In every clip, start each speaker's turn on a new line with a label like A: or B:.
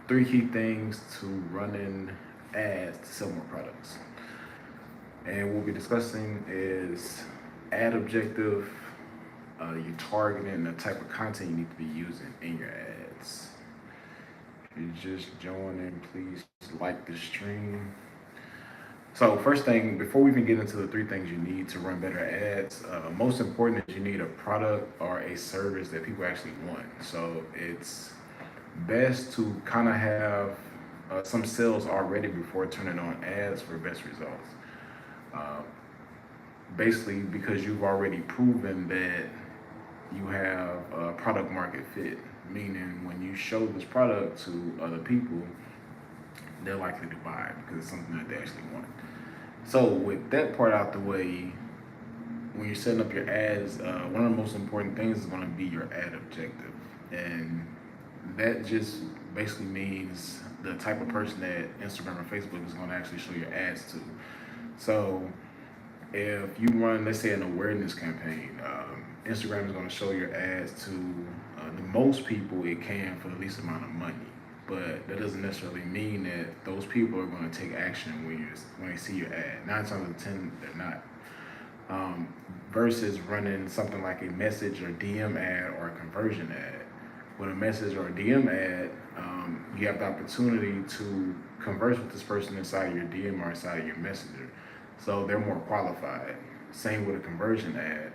A: three key things to running ads to sell more products. And what we'll be discussing is ad objective, your targeting, and the type of content you need to be using in your ads. If you're just joining, please like the stream. So first thing, before we even get into the three things you need to run better ads, most important is you need a product or a service that people actually want. So it's best to kind of have some sales already before turning on ads for best results. Uh, Basically, because you've already proven that you have a product market fit, meaning when you show this product to other people, they're likely to buy it because it's something that they actually want. So with that part out the way, when you're setting up your ads, one of the most important things is going to be your ad objective, and that just basically means the type of person that Instagram or Facebook is going to actually show your ads to. So if you run, let's say, an awareness campaign, Instagram is going to show your ads to the most people it can for the least amount of money. But that doesn't necessarily mean that those people are going to take action when they see your ad. 9 times out of 10, they're not. Versus running something like a message or DM ad or a conversion ad. With a message or a DM ad, you have the opportunity to converse with this person inside of your DM or inside of your messenger. So they're more qualified. Same with a conversion ad.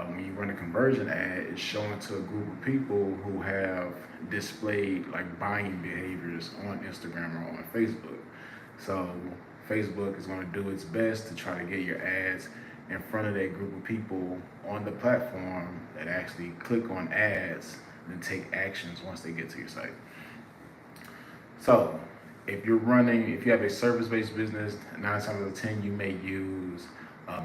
A: When you run a conversion ad, it's showing to a group of people who have displayed like buying behaviors on Instagram or on Facebook. So Facebook is going to do its best to try to get your ads in front of that group of people on the platform that actually click on ads and take actions once they get to your site. So if you have a service-based business, 9 times out of 10 you may use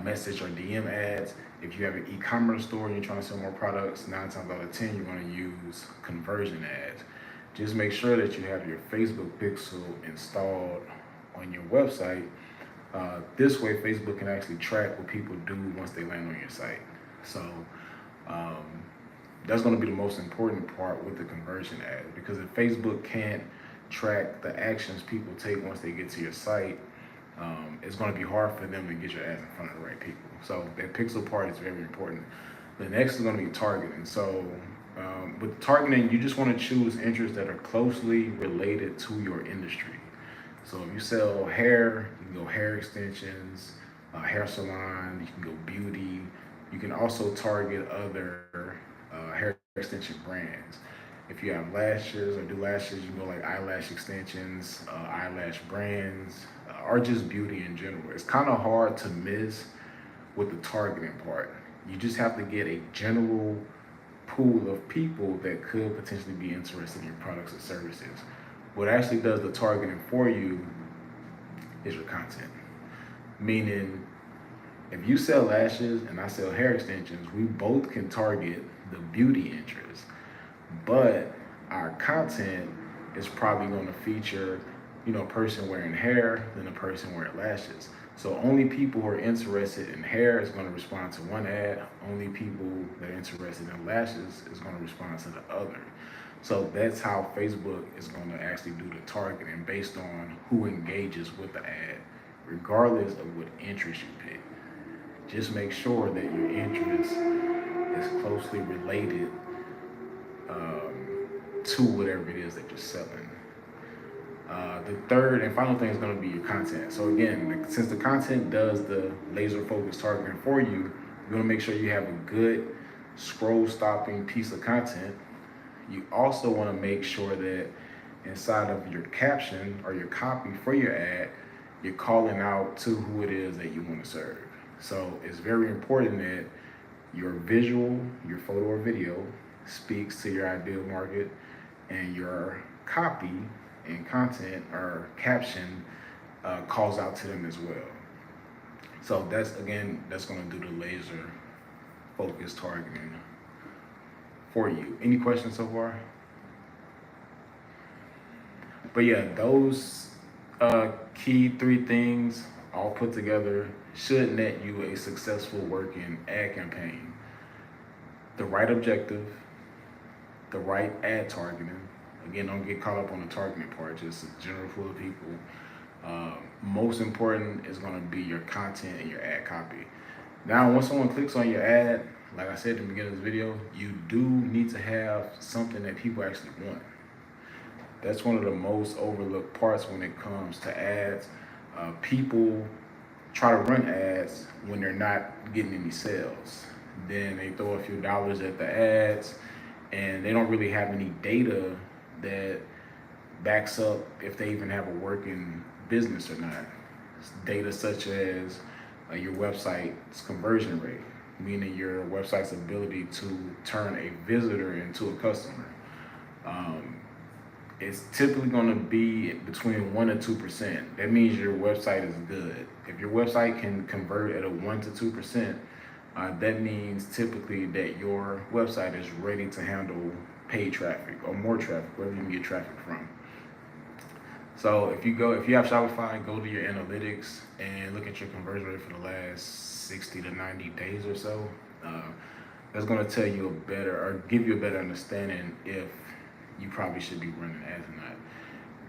A: message or DM ads. If you have an e-commerce store and you're trying to sell more products, 9 times out of 10 you're going to use conversion ads. Just make sure that you have your Facebook pixel installed on your website. This way, Facebook can actually track what people do once they land on your site. So um, that's going to be the most important part with the conversion ads, because if Facebook can't track the actions people take once they get to your site, it's going to be hard for them to get your ads in front of the right people. So that pixel part is very important. The next is going to be targeting. So with targeting, you just want to choose interests that are closely related to your industry. So if you sell hair, you can go hair extensions, hair salon, you can go beauty. You can also target other hair extension brands. If you have lashes or do lashes, you can go like eyelash extensions, eyelash brands, or just beauty in general. It's kind of hard to miss with the targeting part. You just have to get a general pool of people that could potentially be interested in your products or services. What actually does the targeting for you is your content. Meaning, if you sell lashes and I sell hair extensions, we both can target the beauty interest. But our content is probably going to feature, a person wearing hair than a person wearing lashes. So only people who are interested in hair is going to respond to one ad. Only people that are interested in lashes is going to respond to the other. So that's how Facebook is going to actually do the targeting based on who engages with the ad, regardless of what interest you pick. Just make sure that your interest is closely related to whatever it is that you're selling. The third and final thing is going to be your content. So again, since the content does the laser focused targeting for you, you're going to make sure you have a good scroll stopping piece of content. You also want to make sure that inside of your caption or your copy for your ad, you're calling out to who it is that you want to serve. So it's very important that your visual, your photo or video speaks to your ideal market, and your copy and content or caption calls out to them as well. So that's going to do the laser focused targeting for you. Any questions so far? But yeah, those key three things all put together should net you a successful working ad campaign. The right objective, the right ad targeting, Again, don't get caught up on the targeting part, just a general pool of people. Most important is going to be your content and your ad copy. Now, once someone clicks on your ad, like I said in the beginning of this video, you do need to have something that people actually want. That's one of the most overlooked parts when it comes to ads. People try to run ads when they're not getting any sales. Then they throw a few dollars at the ads, and they don't really have any data that backs up if they even have a working business or not. Data such as your website's conversion rate, meaning your website's ability to turn a visitor into a customer. It's typically going to be between 1% and 2%. That means your website is good. If your website can convert at a 1% to 2%, that means typically that your website is ready to handle paid traffic or more traffic, wherever you can get traffic from. So if you have Shopify, go to your analytics and look at your conversion rate for the last 60 to 90 days or so. That's going to tell you a better, or give you a better understanding if you probably should be running ads or not.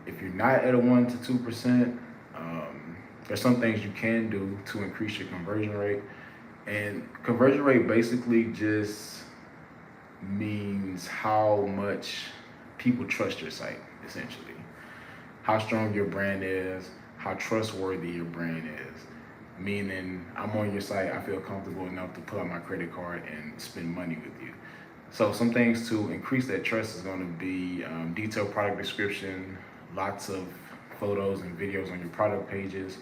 A: If you're not at a 1% to 2%, there's some things you can do to increase your conversion rate. And conversion rate basically just means how much people trust your site, essentially. How strong your brand is, how trustworthy your brand is. Meaning, I'm on your site, I feel comfortable enough to pull out my credit card and spend money with you. So some things to increase that trust is going to be detailed product description, lots of photos and videos on your product pages,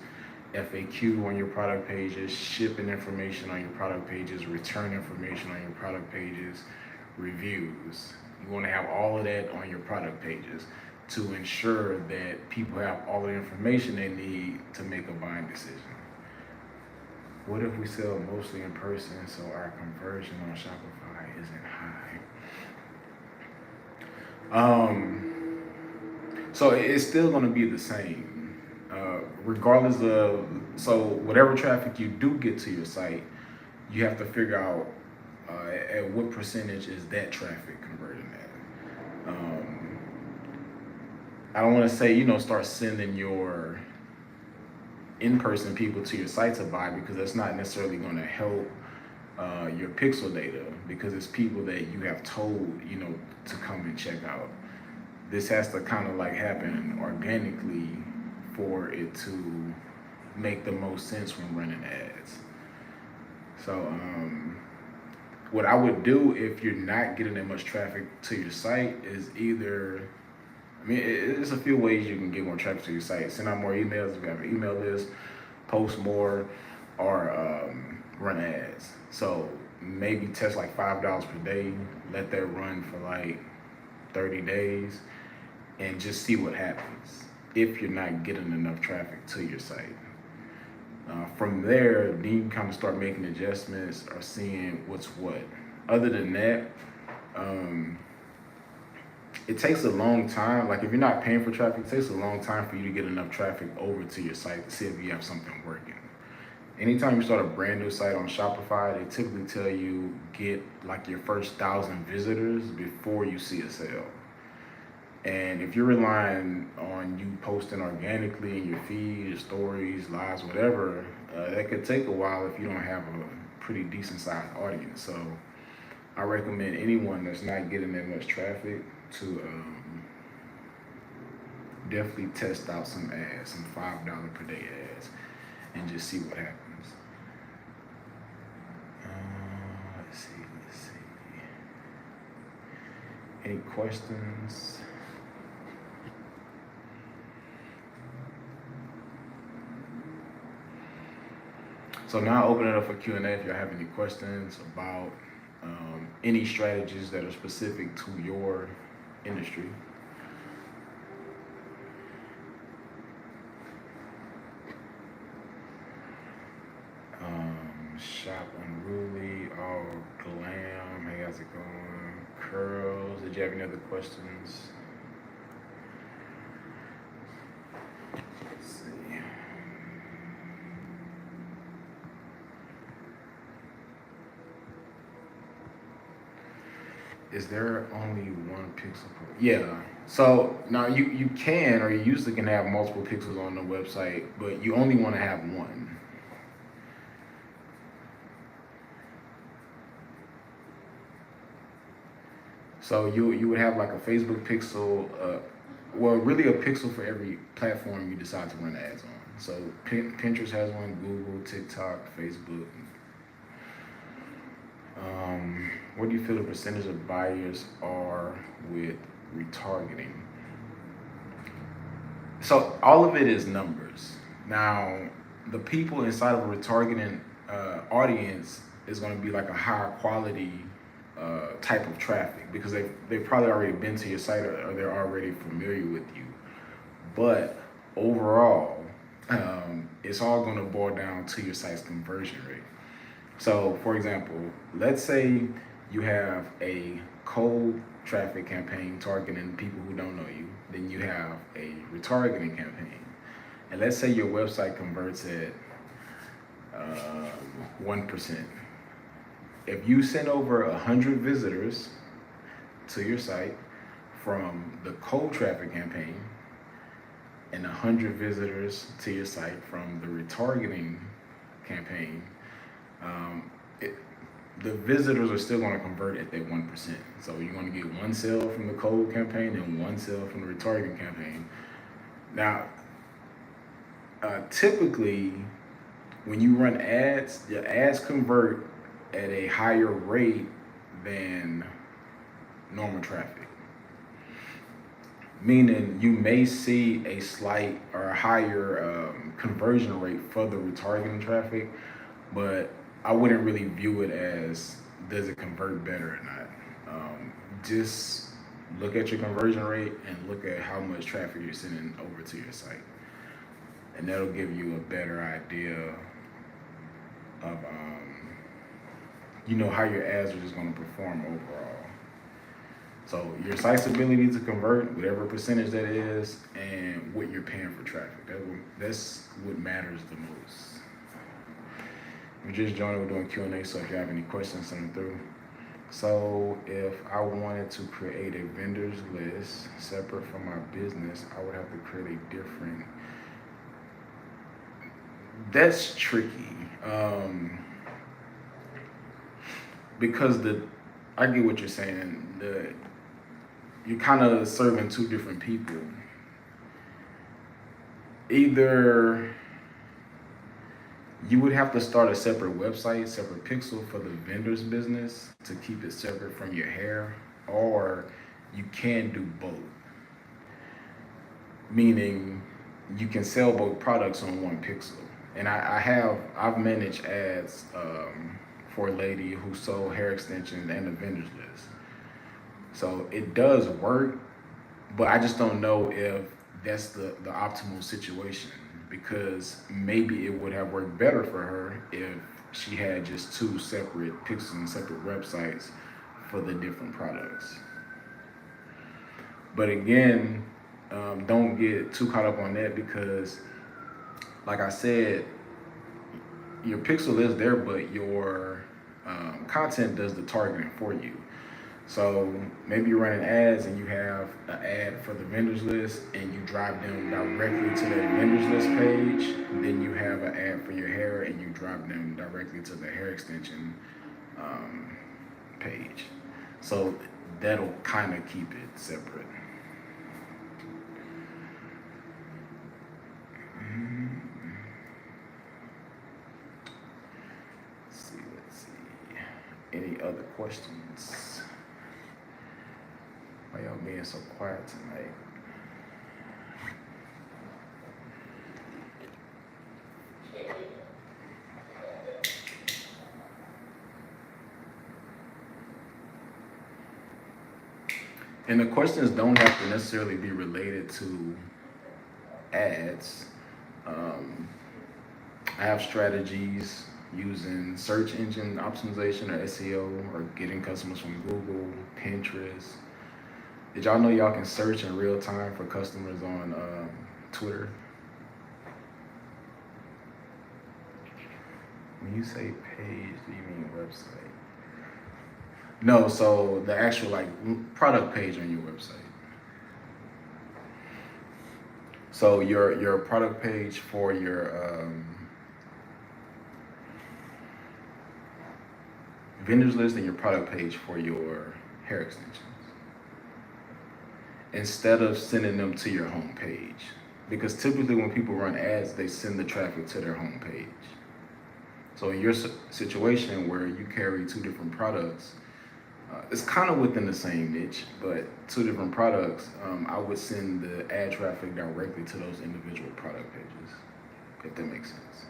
A: FAQ on your product pages, shipping information on your product pages, return information on your product pages, reviews. You want to have all of that on your product pages to ensure that people have all the information they need to make a buying decision. What if we sell mostly in person, so our conversion on Shopify isn't high? So it's still going to be the same, regardless of, so whatever traffic you do get to your site, you have to figure out at what percentage is that traffic converting at. I don't want to say, start sending your in-person people to your site to buy, because that's not necessarily going to help your pixel data, because it's people that you have told, to come and check out. This has to kind of like happen organically for it to make the most sense when running ads. So what I would do if you're not getting that much traffic to your site is either, it's a few ways you can get more traffic to your site. Send out more emails if you have an email list, post more, or run ads. So maybe test like $5 per day, let that run for like 30 days, and just see what happens if you're not getting enough traffic to your site. From there, then you can kind of start making adjustments or seeing what's what. Other than that, it takes a long time. Like if you're not paying for traffic, it takes a long time for you to get enough traffic over to your site to see if you have something working. Anytime you start a brand new site on Shopify, they typically tell you get like your first 1,000 visitors before you see a sale. And if you're relying on you posting organically in your feed, your stories, lives, whatever, that could take a while if you don't have a pretty decent sized audience. So I recommend anyone that's not getting that much traffic to definitely test out some ads, some $5 per day ads, and just see what happens. Let's see. Any questions? So now open it up for Q&A if y'all have any questions about any strategies that are specific to your industry. Shop Unruly, all glam. Hey, how's it going? Curls. Did you have any other questions? Let's see. Is there only one pixel per? Yeah. So now you can, or you usually can have multiple pixels on the website, but you only want to have one. So you would have like a Facebook pixel, well, really a pixel for every platform you decide to run ads on. So Pinterest has one, Google, TikTok, Facebook. What do you feel the percentage of buyers are with retargeting? So all of it is numbers. Now, the people inside of a retargeting audience is going to be like a higher quality type of traffic because they've probably already been to your site, or they're already familiar with you. But overall, it's all going to boil down to your site's conversion rate. So, for example, let's say you have a cold traffic campaign targeting people who don't know you. Then you have a retargeting campaign. And let's say your website converts at 1%. If you send over 100 visitors to your site from the cold traffic campaign and 100 visitors to your site from the retargeting campaign, it, the visitors are still going to convert at that 1%. So you're going to get one sale from the cold campaign and one sale from the retargeting campaign. Now, typically, when you run ads, your ads convert at a higher rate than normal traffic. Meaning you may see a slight or a higher conversion rate for the retargeting traffic, but I wouldn't really view it as does it convert better or not. Just look at your conversion rate and look at how much traffic you're sending over to your site, and that'll give you a better idea of how your ads are just going to perform overall. So your site's ability to convert, whatever percentage that is, and what you're paying for traffic. That's what matters the most. If you're just joining, we're doing Q&A, so if you have any questions, send them through. So if I wanted to create a vendors list separate from my business, I would have to create a different. That's tricky. Because I get what you're saying. You're kind of serving two different people. Either you would have to start a separate website, separate pixel for the vendor's business to keep it separate from your hair, or you can do both. Meaning you can sell both products on one pixel. And I've managed ads for a lady who sold hair extensions and the vendors list. So it does work, but I just don't know if that's the optimal situation, because maybe it would have worked better for her if she had just two separate pixels and separate websites for the different products. But again, don't get too caught up on that, because like I said, your pixel is there, but your content does the targeting for you. So maybe you're running ads and you have an ad for the vendors list and you drive them directly to that vendors list page. Then you have an ad for your hair and you drive them directly to the hair extension page. So that'll kind of keep it separate. Let's see. Any other questions? Why y'all being so quiet tonight? And the questions don't have to necessarily be related to ads. I have strategies using search engine optimization or SEO, or getting customers from Google, Pinterest. Did y'all know y'all can search in real time for customers on Twitter? When you say page, do you mean website? No, so the actual product page on your website. So your product page for your vendors list and your product page for your hair extensions, instead of sending them to your home page. Because typically when people run ads, they send the traffic to their home page. So in your situation where you carry two different products, it's kind of within the same niche, but two different products, I would send the ad traffic directly to those individual product pages, if that makes sense.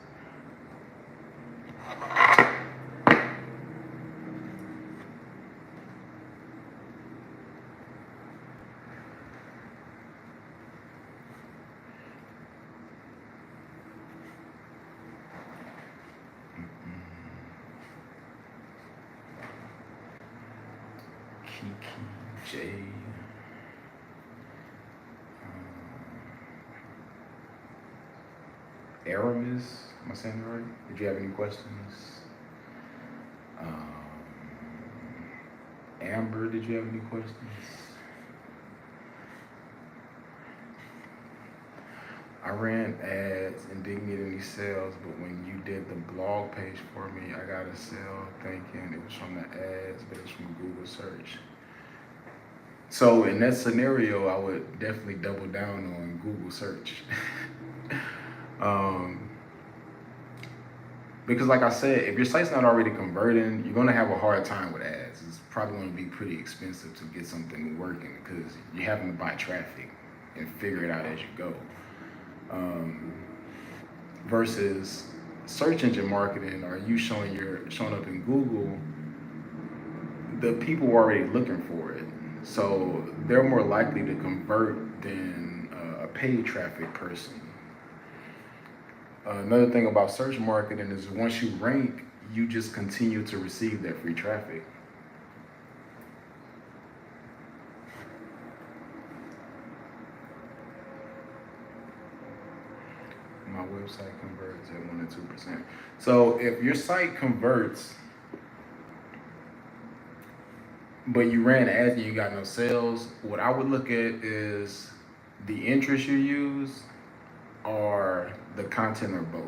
A: Kiki J. Aramis, am I saying it right? Did you have any questions? Um, Amber, did you have any questions? I ran ads and didn't get any sales, but when you did the blog page for me, I got a sale thinking it was from the ads, but it's from Google search. So in that scenario, I would definitely double down on Google search. um, because like I said, if your site's not already converting, you're gonna have a hard time with ads. It's probably gonna be pretty expensive to get something working because you're having to buy traffic and figure it out as you go. Versus search engine marketing, or you showing up in Google, the people are already looking for it, so they're more likely to convert than a paid traffic person. Another thing about search marketing is once you rank, you just continue to receive that free traffic. My website converts at 1 to 2%. So if your site converts, but you ran ads and you got no sales, what I would look at is the interest you use or the content, or both.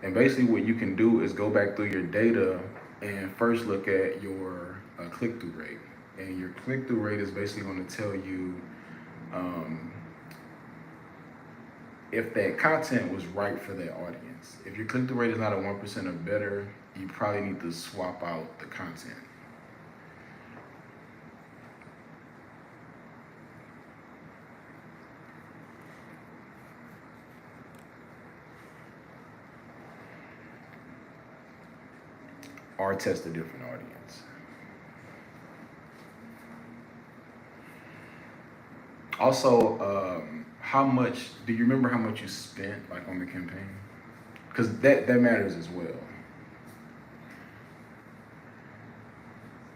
A: And basically what you can do is go back through your data and first look at your click-through rate. And your click-through rate is basically going to tell you um, if that content was right for that audience. If your click-through rate is not at 1% or better, you probably need to swap out the content. Or test a different audience. Also, how much do you remember how much you spent like on the campaign? Because that matters as well.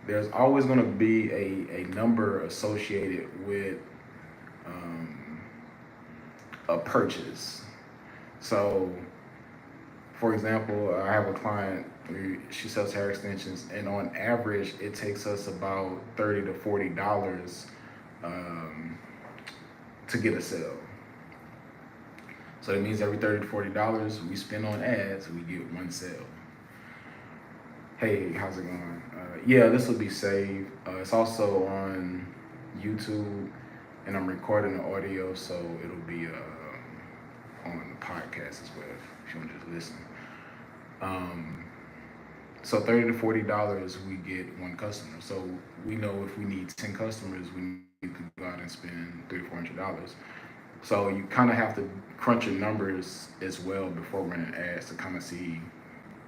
A: There's always going to be a number associated with um, a purchase. So, for example, I have a client. She sells hair extensions, and on average, it takes us about $30 to $40 um, to get a sale. So that means every $30 to $40 we spend on ads, we get one sale. Hey, how's it going? Yeah, this will be saved. It's also on YouTube, and I'm recording the audio, so it'll be on the podcast as well if you want to just listen. So $30 to $40, we get one customer. So we know if we need 10 customers, we need to go out and spend $300 to $400. So you kind of have to crunch your numbers as well before running ads to kind of see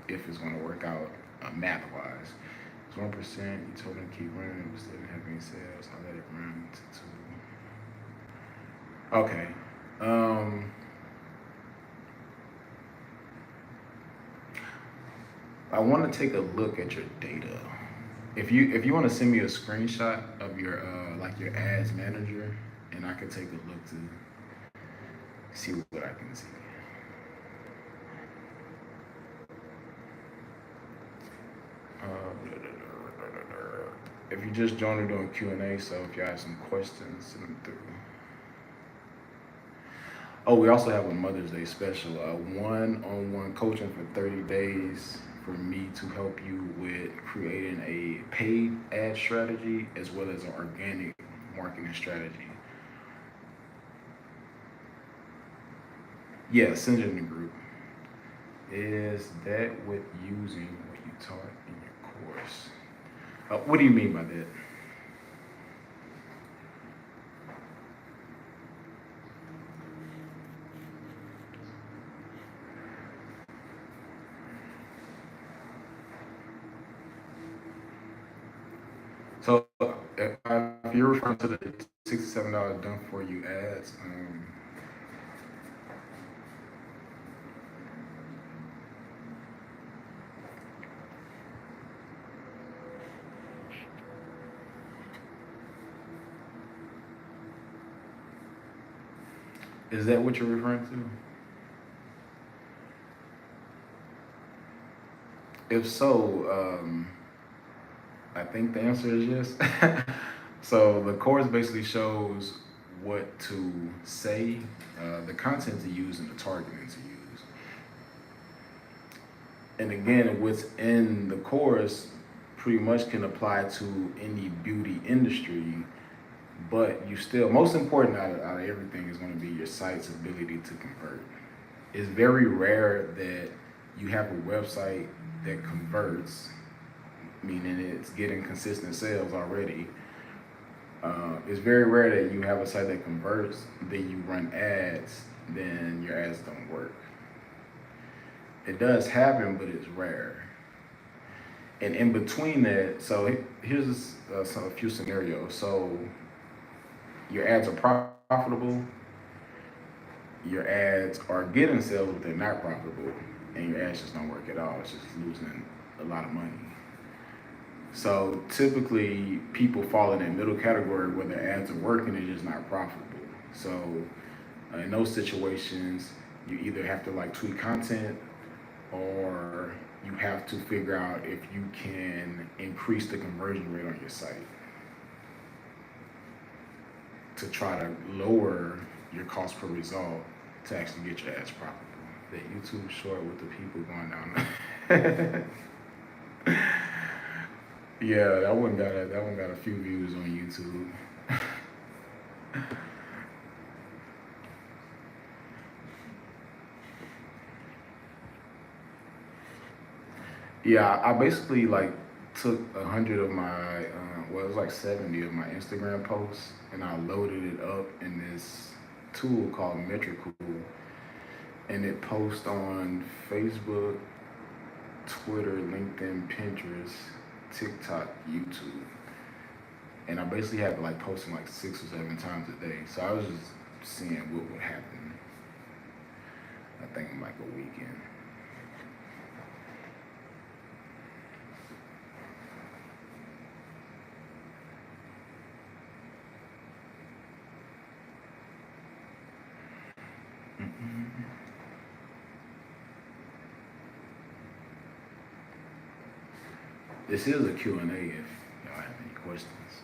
A: if it's going to work out math-wise. It's 1%. You told them to keep running, but still didn't have any sales. I let it run to 2. Okay. I want to take a look at your data. If you want to send me a screenshot of your like your ads manager, and I can take a look to see what I can see. If you just joined, we're doing Q&A, so if you have some questions, send them through. Oh, we also have a Mother's Day special, one-on-one coaching for 30 days for me to help you with creating a paid ad strategy as well as an organic marketing strategy. Yeah, send it in the group. Is that with using what you taught in your course? What do you mean by that? So if you're referring to the $67 done for you ads, is that what you're referring to? If so, I think the answer is yes. So the course basically shows what to say, the content to use, and the targeting to use. And again, what's in the course pretty much can apply to any beauty industry, but you still, most important out of everything is going to be your site's ability to convert. It's very rare that you have a website that converts, meaning it's getting consistent sales already. It's very rare that you have a site that converts, then you run ads, then your ads don't work. It does happen, but it's rare. And in between that, so here's a few scenarios. So your ads are profitable, your ads are getting sales, but they're not profitable, and your ads just don't work at all. It's just losing a lot of money. So typically, people fall in that middle category where their ads are working, they're just not profitable. So in those situations, you either have to like tweak content, or you have to figure out if you can increase the conversion rate on your site to try to lower your cost per result to actually get your ads profitable. That YouTube short with the people going down. Yeah, that one got a few views on YouTube. Yeah, I basically like took 100 of my, well, it was like 70 of my Instagram posts, and I loaded it up in this tool called Metricool, and it posts on Facebook, Twitter, LinkedIn, Pinterest, TikTok, YouTube, and I basically had to like post them like 6 or 7 times a day. So I was just seeing what would happen. I think in like a weekend. This is a Q and A if y'all have any questions.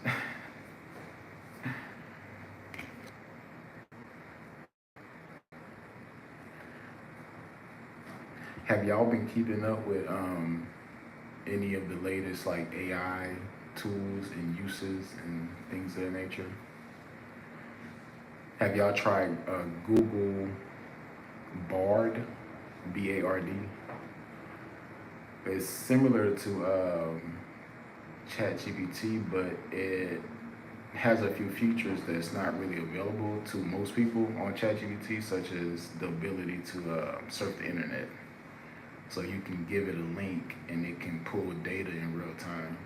A: Have y'all been keeping up with any of the latest like AI tools and uses and things of that nature? Have y'all tried Google Bard, BARD? It's similar to ChatGPT, but it has a few features that's not really available to most people on ChatGPT, such as the ability to surf the internet. So you can give it a link and it can pull data in real time.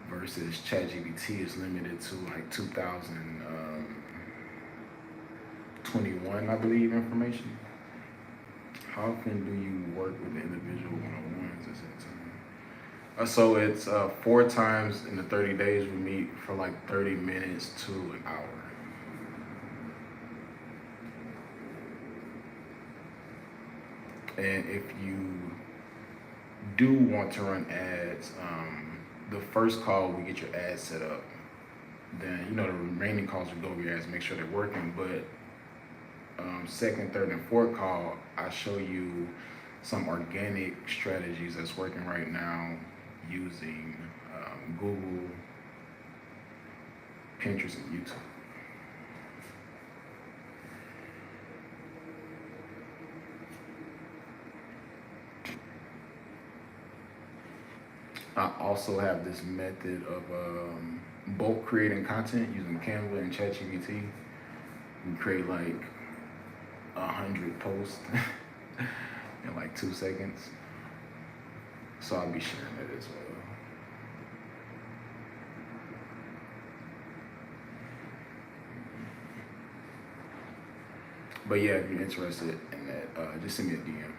A: Versus ChatGPT is limited to like 2021, I believe, information. How often do you work with the individual one-on-ones at that time? So it's 4 times in the 30 days. We meet for like 30 minutes to an hour. And if you do want to run ads, the first call we get your ads set up. Then the remaining calls we go over your ads, make sure they're working. But second, third, and fourth call, I show you some organic strategies that's working right now using Google, Pinterest, and YouTube. I also have this method of bulk creating content using Canva and ChatGPT. You create like 100 posts in like 2 seconds. So I'll be sharing that as well. But yeah, if you're interested in that, just send me a DM.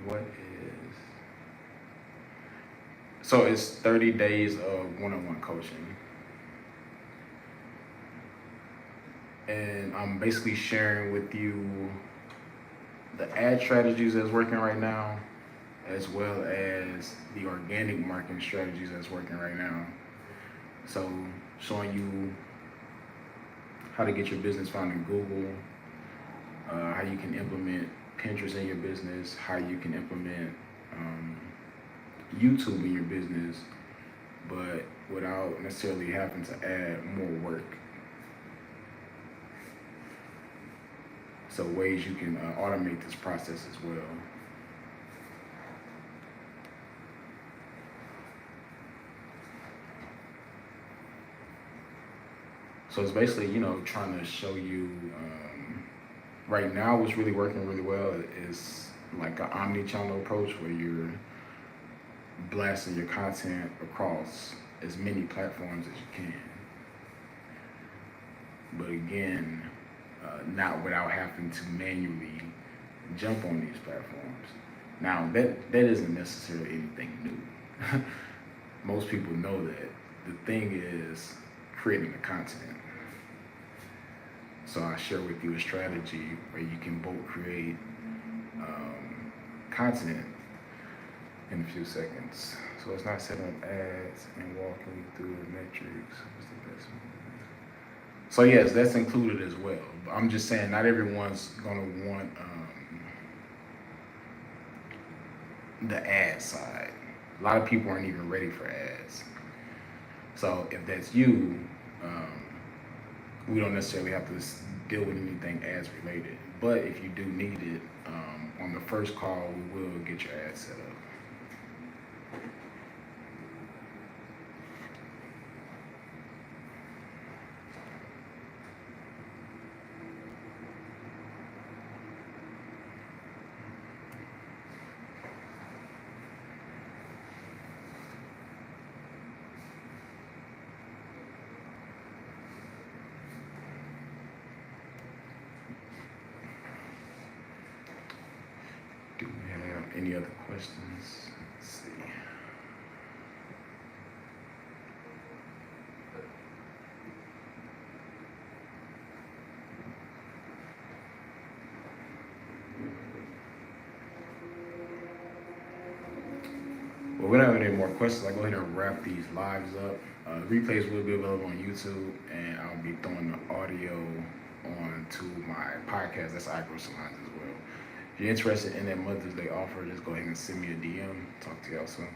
A: What is so it's 30 days of one-on-one coaching. And I'm basically sharing with you the ad strategies that's working right now, as well as the organic marketing strategies that's working right now. So showing you how to get your business found in Google, how you can implement Pinterest in your business, how you can implement YouTube in your business, but without necessarily having to add more work. So ways you can automate this process as well. So it's basically, trying to show you right now what's really working really well is like an omni-channel approach where you're blasting your content across as many platforms as you can. But again, not without having to manually jump on these platforms. Now, that isn't necessarily anything new. Most people know that. The thing is creating the content. So I share with you a strategy where you can both create content in a few seconds. So it's not setting up ads and walking you through the metrics. What's the best one? So yes, that's included as well. But I'm just saying not everyone's gonna want the ad side. A lot of people aren't even ready for ads. So if that's you, we don't necessarily have to deal with anything ads related. But if you do need it, on the first call, we will get your ad set up. Do we have any other questions? Let's see. Well, we don't have any more questions. I'll go ahead and wrap these lives up. Replays will be available on YouTube, and I'll be throwing the audio onto my podcast. That's Agro Salons as well. If you're interested in that Mother's Day offer, just go ahead and send me a DM. Talk to y'all soon.